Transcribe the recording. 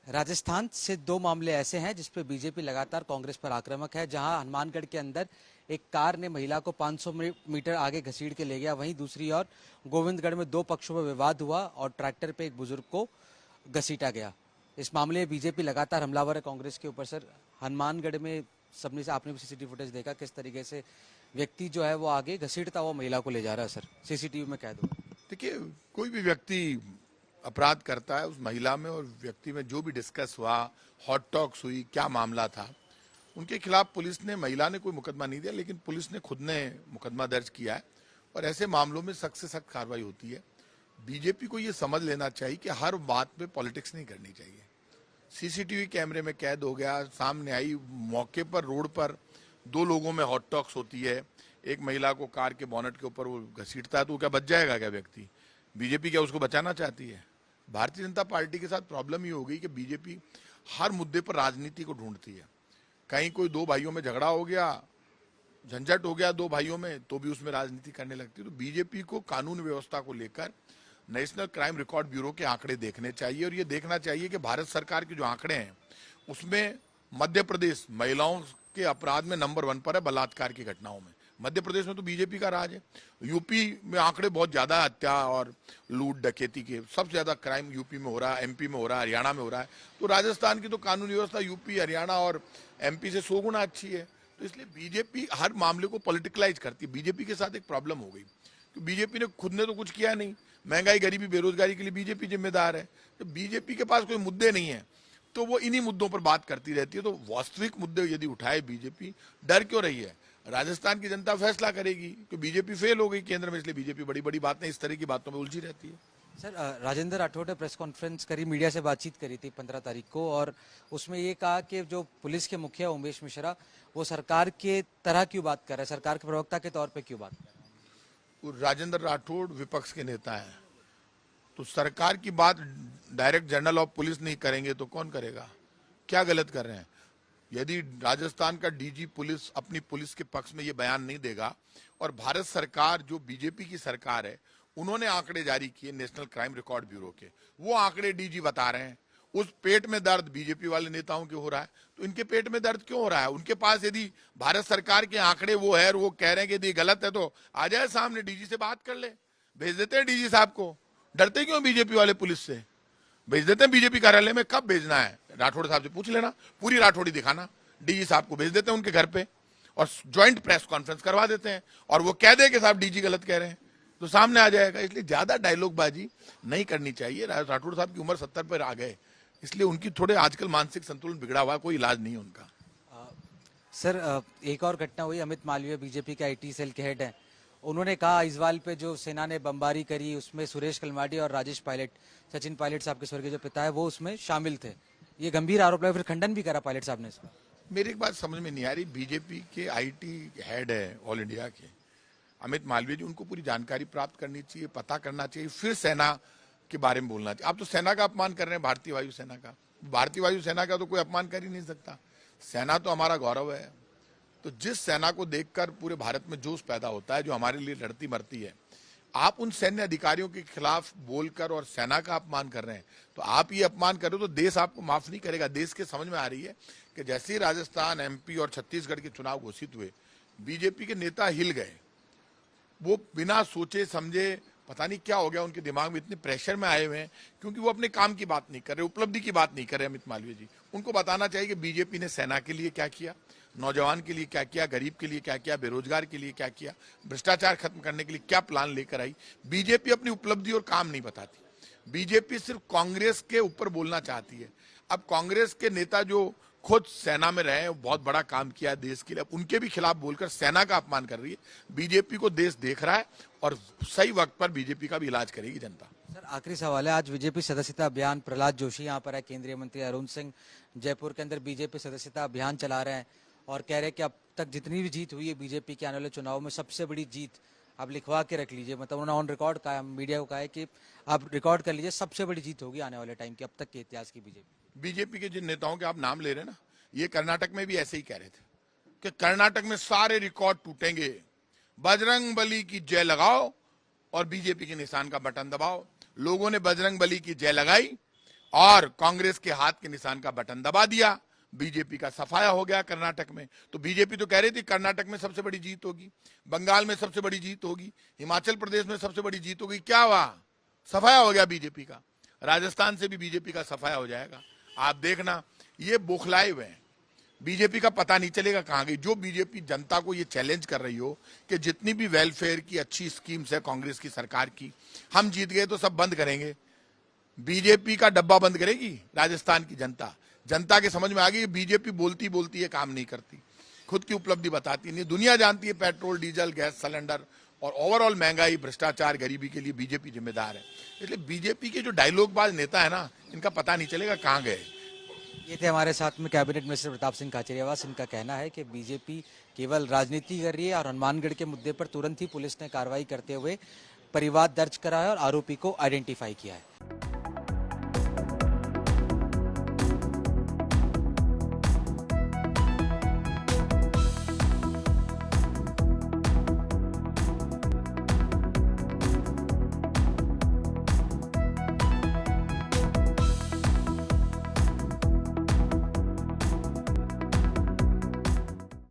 राजस्थान से दो मामले ऐसे हैं जिसपे बीजेपी लगातार कांग्रेस पर आक्रामक है। जहां हनुमानगढ़ के अंदर एक कार ने महिला को 500 मीटर आगे घसीट के ले गया, वहीं दूसरी ओर गोविंदगढ़ में दो पक्षों में विवाद हुआ और ट्रैक्टर पे एक बुजुर्ग को घसीटा गया। इस मामले में बीजेपी लगातार हमलावर है कांग्रेस के ऊपर। सर, हनुमानगढ़ में सबने से आपने भी सीसीटीवी फुटेज देखा, किस तरीके से व्यक्ति जो है वो आगे घसीटता हुआ महिला को ले जा रहा है। सर, सीसीटीवी में कैद हुआ। देखिए, कोई भी व्यक्ति अपराध करता है, उस महिला में और व्यक्ति में जो भी डिस्कस हुआ, हॉट टॉक्स हुई, क्या मामला था, उनके खिलाफ पुलिस ने, महिला ने कोई मुकदमा नहीं दिया, लेकिन पुलिस ने खुद ने मुकदमा दर्ज किया है और ऐसे मामलों में सख्त से सख्त कार्रवाई होती है। बीजेपी को ये समझ लेना चाहिए कि हर बात पे पॉलिटिक्स नहीं करनी चाहिए। सीसीटीवी कैमरे में कैद हो गया, सामने आई, मौके पर रोड पर दो लोगों में हॉट टॉक्स होती है, एक महिला को कार के बोनेट के ऊपर वो घसीटता है, तो क्या बच जाएगा क्या व्यक्ति? बीजेपी क्या उसको बचाना चाहती है? भारतीय जनता पार्टी के साथ प्रॉब्लम ये हो गई कि बीजेपी हर मुद्दे पर राजनीति को ढूंढती है। कहीं कोई दो भाइयों में झगड़ा हो गया, झंझट हो गया दो भाइयों में, तो भी उसमें राजनीति करने लगती है। तो बीजेपी को कानून व्यवस्था को लेकर नेशनल क्राइम रिकॉर्ड ब्यूरो के आंकड़े देखने चाहिए और ये देखना चाहिए कि भारत सरकार के जो आंकड़े हैं उसमें मध्य प्रदेश महिलाओं के अपराध में नंबर 1 पर है, बलात्कार की घटनाओं में। मध्य प्रदेश में तो बीजेपी का राज है। यूपी में आंकड़े बहुत ज्यादा, हत्या और लूट डकैती के सबसे ज्यादा क्राइम यूपी में हो रहा है, एमपी में हो रहा है, हरियाणा में हो रहा है। तो राजस्थान की तो कानून व्यवस्था यूपी, हरियाणा और एमपी से 100 गुना अच्छी है। तो इसलिए बीजेपी हर मामले को पॉलिटिकलाइज करती है। बीजेपी के साथ एक प्रॉब्लम हो गई कि बीजेपी ने खुद ने तो कुछ किया नहीं। महंगाई, गरीबी, बेरोजगारी के लिए बीजेपी जिम्मेदार है। तो बीजेपी के पास कोई मुद्दे नहीं है तो वो इन्हीं मुद्दों पर बात करती रहती है। तो वास्तविक मुद्दे यदि उठाए बीजेपी, डर क्यों रही है? राजस्थान की जनता फैसला करेगी कि बीजेपी फेल हो गई केंद्र में, इसलिए बीजेपी बड़ी बड़ी बातें, इस तरह की बातों में उलझी रहती है। सर, राजेंद्र राठौड़ ने प्रेस कॉन्फ्रेंस करी, मीडिया से बातचीत करी थी 15 तारीख को, और उसमें ये कहा कि जो पुलिस के मुखिया उमेश मिश्रा वो सरकार के तरह क्यों बात कर रहे हैं, सरकार के प्रवक्ता के तौर पे क्यों बात कर रहे हैं? वो राजेंद्र राठौड़ विपक्ष के नेता है, तो सरकार की बात डायरेक्ट जनरल ऑफ पुलिस नहीं करेंगे तो कौन करेगा? क्या गलत कर रहे हैं? यदि राजस्थान का डीजी पुलिस अपनी पुलिस के पक्ष में ये बयान नहीं देगा और भारत सरकार जो बीजेपी की सरकार है उन्होंने आंकड़े जारी किए नेशनल क्राइम रिकॉर्ड ब्यूरो के, वो आंकड़े डीजी बता रहे हैं, उस पेट में दर्द बीजेपी वाले नेताओं के हो रहा है, तो इनके पेट में दर्द क्यों हो रहा है? उनके पास यदि भारत सरकार के आंकड़े वो है और वो कह रहे हैं कि यदि गलत है तो आ जाए सामने, डीजी से बात कर ले, भेज देते हैं डीजी साहब को। डरते क्यों बीजेपी वाले? पुलिस से भेज देते हैं बीजेपी कार्यालय में। कब भेजना है राठौड़ साहब से पूछ लेना, पूरी राठौड़ी दिखाना, डीजी साहब को भेज देते हैं उनके घर पे और ज्वाइंट प्रेस कॉन्फ्रेंस करवा देते हैं और वो कह दे कि साहब डीजी गलत कह रहे हैं तो सामने आ जाएगा। इसलिए ज्यादा डायलॉग बाजी नहीं करनी चाहिए। राठौड़ साहब की उम्र 70 पर आ गए, इसलिए उनकी थोड़े आजकल मानसिक संतुलन बिगड़ा हुआ, कोई इलाज नहीं है उनका। सर, एक और घटना हुई, अमित मालवीय बीजेपी के आईटी सेल के हेड हैं, उन्होंने कहा इजवाल पे जो सेना ने बमबारी करी उसमें सुरेश कलमाडी और राजेश पायलट, सचिन पायलट साहब के स्वर्गीय जो पिता है, वो उसमें शामिल थे। ये गंभीर आरोप लगा, फिर खंडन भी करा पायलट साहब ने इसका। मेरी एक बात समझ में नहीं आ रही, बीजेपी के आईटी हेड है ऑल इंडिया के अमित मालवीय जी, उनको पूरी जानकारी प्राप्त करनी चाहिए, पता करना चाहिए, फिर सेना के बारे में बोलना चाहिए। आप तो सेना का अपमान कर रहे हैं, भारतीय वायुसेना का। भारतीय वायुसेना का तो कोई अपमान कर ही नहीं सकता। सेना तो हमारा गौरव है। तो जिस सेना को देखकर पूरे भारत में जोश पैदा होता है, जो हमारे लिए लड़ती मरती है, आप उन सैन्य अधिकारियों के खिलाफ बोलकर और सेना का अपमान कर रहे हैं, तो आप ये अपमान कर रहे हो तो देश आपको माफ नहीं करेगा। देश के समझ में आ रही है कि जैसे ही राजस्थान, एमपी और छत्तीसगढ़ के चुनाव घोषित हुए, बीजेपी के नेता हिल गए। वो बिना सोचे समझे, पता नहीं क्या हो गया उनके दिमाग में, इतने प्रेशर में आए हुए हैं क्योंकि वो अपने काम की बात नहीं कर रहे, उपलब्धि की बात नहीं कर रहे। अमित मालवीय जी, उनको बताना चाहिए कि बीजेपी ने सेना के लिए क्या किया, नौजवान के लिए क्या किया, गरीब के लिए क्या किया, बेरोजगार के लिए क्या किया, भ्रष्टाचार खत्म करने के लिए क्या प्लान लेकर आई। बीजेपी अपनी उपलब्धि और काम नहीं बताती। बीजेपी सिर्फ कांग्रेस के ऊपर बोलना चाहती है। अब कांग्रेस के नेता जो खुद सेना में रहे, बहुत बड़ा काम किया देश के लिए, अब उनके भी खिलाफ बोलकर सेना का अपमान कर रही है। बीजेपी को देश देख रहा है और सही वक्त पर बीजेपी का भी इलाज करेगी जनता। सर, आखिरी सवाल है, आज बीजेपी सदस्यता अभियान, प्रहलाद जोशी यहाँ पर है, केंद्रीय मंत्री अरुण सिंह जयपुर के अंदर बीजेपी सदस्यता अभियान चला रहे हैं और कह रहे हैं कि अब तक जितनी भी जीत हुई है बीजेपी के आने वाले चुनाव में सबसे बड़ी जीत आप लिखवा के रख लीजिए। मतलब उन्होंने ऑन रिकॉर्ड कहा, मीडिया को कहा है कि आप रिकॉर्ड कर लीजिए, सबसे बड़ी जीत होगी आने वाले टाइम की अब तक के इतिहास की बीजेपी के जिन नेताओं के आप नाम ले रहे हैं ना, ये कर्नाटक में भी ऐसे ही कह रहे थे कि कर्नाटक में सारे रिकॉर्ड टूटेंगे, बजरंग बली की जय लगाओ और बीजेपी के निशान का बटन दबाओ। लोगों ने बजरंग बली की जय लगाई और कांग्रेस के हाथ के निशान का बटन दबा दिया। बीजेपी का सफाया हो गया कर्नाटक में। तो बीजेपी तो कह रही थी कर्नाटक में सबसे बड़ी जीत होगी, बंगाल में सबसे बड़ी जीत होगी, हिमाचल प्रदेश में सबसे बड़ी जीत होगी। क्या हुआ? सफाया हो गया बीजेपी का। राजस्थान से भी बीजेपी का सफाया हो जाएगा। आप देखना, ये बौखलाए हुए हैं। बीजेपी का पता नहीं चलेगा कहां गई। जो बीजेपी जनता को ये चैलेंज कर रही हो कि जितनी भी वेलफेयर की अच्छी स्कीम्स है कांग्रेस की सरकार की, हम जीत गए तो सब बंद करेंगे, बीजेपी का डब्बा बंद करेगी राजस्थान की जनता। जनता के समझ में आ गई बीजेपी बोलती बोलती है, काम नहीं करती, खुद की उपलब्धि बताती नहीं। दुनिया जानती है पेट्रोल, डीजल, गैस सिलेंडर और ओवरऑल महंगाई, भ्रष्टाचार, गरीबी के लिए बीजेपी जिम्मेदार है। इसलिए बीजेपी के जो डायलॉगबाज नेता है ना, इनका पता नहीं चलेगा कहां गए। ये थे हमारे साथ में कैबिनेट मिनिस्टर प्रताप सिंह खाचरियावास। इनका कहना है कि बीजेपी केवल राजनीति कर रही है और हनुमानगढ़ के मुद्दे पर तुरंत ही पुलिस ने कार्रवाई करते हुए परिवाद दर्ज करा है और आरोपी को आइडेंटिफाई किया है।